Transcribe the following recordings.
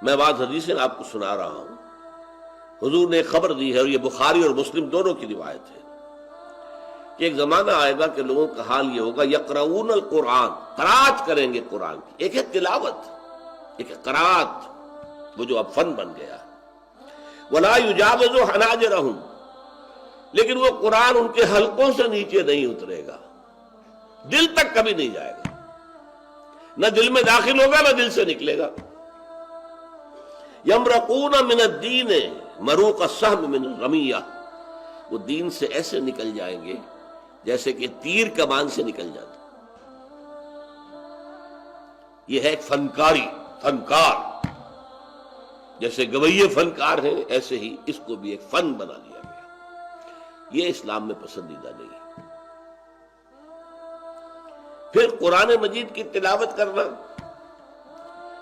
میں بعض حدیثیں آپ کو سنا رہا ہوں، حضور نے خبر دی ہے، اور یہ بخاری اور مسلم دونوں کی روایت ہے، کہ ایک زمانہ آئے گا کہ لوگوں کا حال یہ ہوگا، یقرؤون القرآن، قرات کریں گے قرآن کی، ایک ہے تلاوت، ایک ہے قرات، وہ جو اب فن بن گیا، ولا یجاوز حناجرہم، لیکن وہ قرآن ان کے حلقوں سے نیچے نہیں اترے گا، دل تک کبھی نہیں جائے گا، نہ دل میں داخل ہوگا نہ دل سے نکلے گا۔ یمرقون من الدین مروق السهم من الرمیہ، وہ دین سے ایسے نکل جائیں گے جیسے کہ تیر کمان سے نکل جاتا۔ یہ ہے ایک فنکار، جیسے گویے فنکار ہیں ایسے ہی اس کو بھی ایک فن بنا لیا گیا، یہ اسلام میں پسندیدہ نہیں ہے۔ پھر قرآن مجید کی تلاوت کرنا،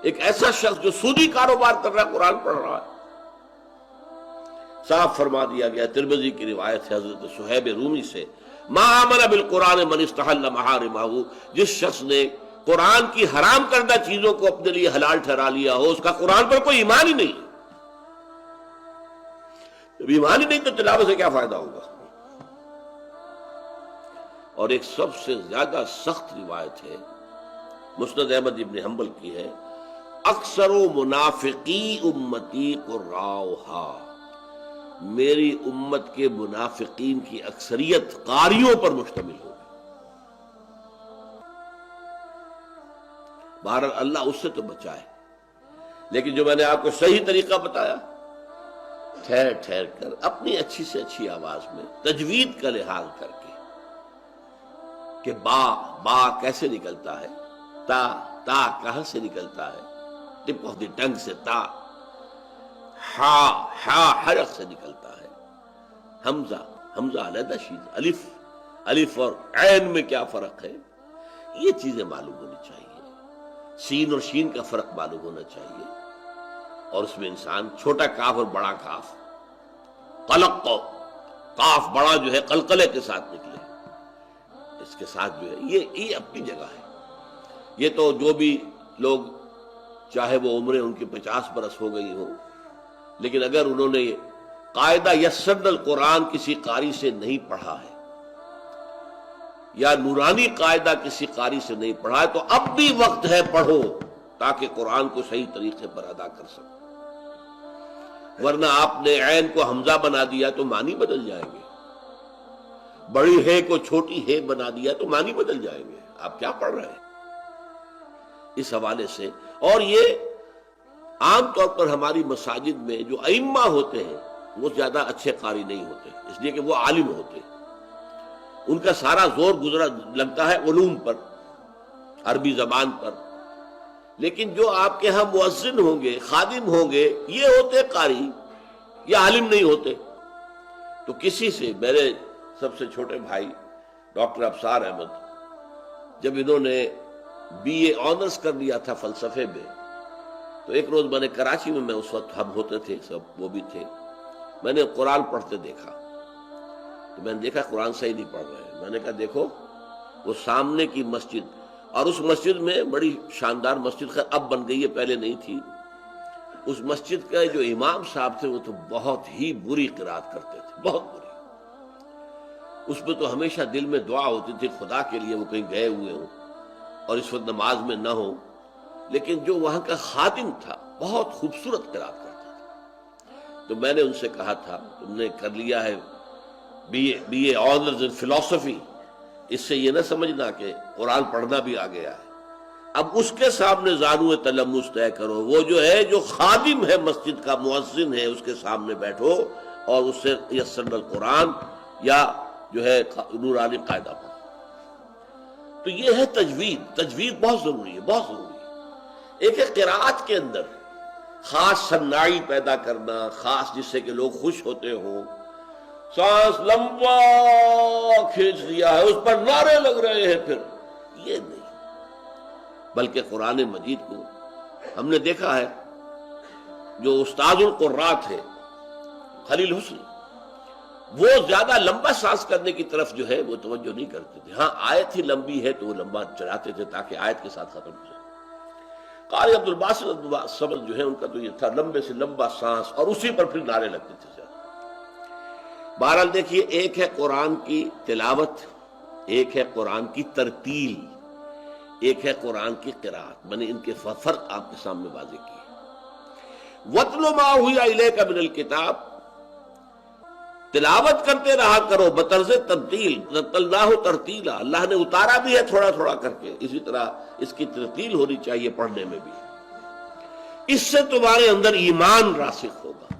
ایک ایسا شخص جو سودی کاروبار کر رہا ہے قرآن پڑھ رہا ہے، صاف فرما دیا گیا، ترمذی کی روایت ہے حضرت صہیب رومی سے، ما آمن بالقرآن من استحل محارمہ، جس شخص نے قرآن کی حرام کردہ چیزوں کو اپنے لیے حلال ٹھہرا لیا ہو، اس کا قرآن پر کوئی ایمان ہی نہیں۔ جب ایمان ہی نہیں تو تلاوت سے کیا فائدہ ہوگا؟ اور ایک سب سے زیادہ سخت روایت ہے، مسند احمد ابن حنبل کی ہے، اکثر منافقی امتی قراؤہا، میری امت کے منافقین کی اکثریت قاریوں پر مشتمل ہوگی۔ بہرحال اللہ اس سے تو بچائے، لیکن جو میں نے آپ کو صحیح طریقہ بتایا، ٹھہر ٹھہر کر اپنی اچھی سے اچھی آواز میں تجوید کا لحاظ کر کے، کہ با کیسے نکلتا ہے، تا کہاں سے نکلتا ہے، ٹپ آف دی ٹنگ سے تا، ہا حرف سے نکلتا ہے، حمزہ علیحدہ شین، الف اور عین میں کیا فرق ہے، یہ چیزیں معلوم ہونی چاہیے، سین اور شین کا فرق معلوم ہونا چاہیے، اور اس میں انسان چھوٹا کاف اور بڑا کاف، قلق کاف بڑا جو ہے قلقلے کے ساتھ نکلے، اس کے ساتھ جو ہے یہ اپنی جگہ ہے۔ یہ تو جو بھی لوگ چاہے وہ عمریں ان کی 50 برس ہو گئی ہو، لیکن اگر انہوں نے قاعدہ یسرنا القرآن کسی قاری سے نہیں پڑھا ہے، یا نورانی قاعدہ کسی قاری سے نہیں پڑھا ہے، تو اب بھی وقت ہے پڑھو، تاکہ قرآن کو صحیح طریقے پر ادا کر سکو، ورنہ آپ نے عین کو حمزہ بنا دیا تو معنی بدل جائیں گے، بڑی ہے کو چھوٹی ہے بنا دیا تو معنی بدل جائیں گے، آپ کیا پڑھ رہے ہیں؟ اس حوالے سے، اور یہ عام طور پر ہماری مساجد میں جو ائمہ ہوتے ہیں وہ زیادہ اچھے قاری نہیں ہوتے، اس لیے کہ وہ عالم ہوتے ہیں، ان کا سارا زور گزرا لگتا ہے علوم پر، عربی زبان پر، لیکن جو آپ کے ہاں مؤذن ہوں گے، خادم ہوں گے، یہ ہوتے قاری، یہ عالم نہیں ہوتے۔ تو کسی سے، میرے سب سے چھوٹے بھائی ڈاکٹر ابصار احمد، جب انہوں نے بی اے آنرز کر لیا تھا فلسفے میں، تو ایک روز میں نے کراچی میں اس وقت ہم ہوتے تھے سب، وہ بھی تھے، میں نے قرآن پڑھتے دیکھا، تو میں نے دیکھا قرآن صحیح نہیں پڑھ رہے، میں نے کہا دیکھو، وہ سامنے کی مسجد، اور اس مسجد میں بڑی شاندار مسجد، خیر اب بن گئی ہے، پہلے نہیں تھی، اس مسجد کے جو امام صاحب تھے وہ تو بہت ہی بری قرات کرتے تھے، بہت بری، اس میں تو ہمیشہ دل میں دعا ہوتی تھی خدا کے لیے وہ کہیں گئے ہوئے ہوں اور اس وقت نماز میں نہ ہو، لیکن جو وہاں کا خادم تھا بہت خوبصورت قرات کرتا تھا۔ تو میں نے ان سے کہا تھا، تم نے کر لیا ہے بی اے آنرز ان فلسفی، اس سے یہ نہ سمجھنا کہ قرآن پڑھنا بھی آ گیا ہے، اب اس کے سامنے زانو تلمس طے کرو، وہ جو ہے جو خادم ہے مسجد کا، مؤذن ہے، اس کے سامنے بیٹھو اور اس سے یسرنا القرآن یا جو ہے نورانی قاعدہ پڑھو۔ تو یہ ہے تجوید بہت ضروری ہے، بہت ضروری ہے۔ ایک ہے قراءت کے اندر خاص صناعی پیدا کرنا، خاص جس سے کہ لوگ خوش ہوتے ہوں، سانس لمبا کھینچ لیا ہے، اس پر نعرے لگ رہے ہیں، پھر یہ نہیں، بلکہ قرآن مجید کو ہم نے دیکھا ہے، جو استاد القراء تھے خلیل حسنی، وہ زیادہ لمبا سانس کرنے کی طرف جو ہے وہ توجہ نہیں کرتے تھے، ہاں آیت ہی لمبی ہے تو وہ لمبا چلاتے تھے تاکہ آیت کے ساتھ ختم ہو جائے۔ قاری عبد الباسط سبز جو ہے ان کا تو یہ تھا لمبے سے لمبا سانس، اور اسی پر پھر نعرے لگتے تھے۔ بہرحال دیکھیے، ایک ہے قرآن کی تلاوت، ایک ہے قرآن کی ترتیل، ایک ہے قرآن کی قرأت، میں نے ان کے فرق آپ کے سامنے واضح کیے۔ وَاتْلُ مَا أُوحِیَ إِلَيْکَ مِنَ الْکِتَابِ، تلاوت کرتے رہا کرو بطرز ترتیل، رتلناہ ترتیلا، اللہ نے اتارا بھی ہے تھوڑا تھوڑا کر کے، اسی طرح اس کی ترتیل ہونی چاہیے پڑھنے میں بھی۔ اس سے تمہارے اندر ایمان راسخ ہوگا،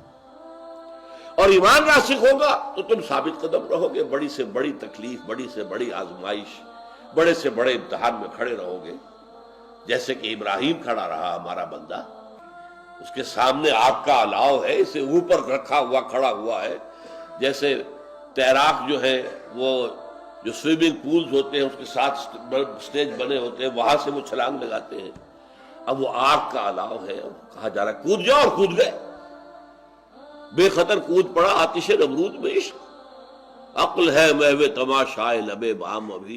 اور ایمان راسخ ہوگا تو تم ثابت قدم رہو گے، بڑی سے بڑی تکلیف، بڑی سے بڑی آزمائش، بڑے سے بڑے امتحان میں کھڑے رہو گے، جیسے کہ ابراہیم کھڑا رہا ہمارا بندہ، اس کے سامنے آگ کا الاؤ ہے، اسے اوپر رکھا ہوا کھڑا ہوا ہے، جیسے تیراک جو ہے وہ جو سوئمنگ پولز ہوتے ہیں اس کے ساتھ سٹیج بنے ہوتے ہیں، وہاں سے وہ چھلانگ لگاتے ہیں، اب وہ آگ کا الاؤ ہے، کہا جا رہا ہے کود جاؤ، اور کود گئے، بے خطر کود پڑا آتش نمرود میں عشق، عقل ہے محو تماشائے لبے بام ابھی۔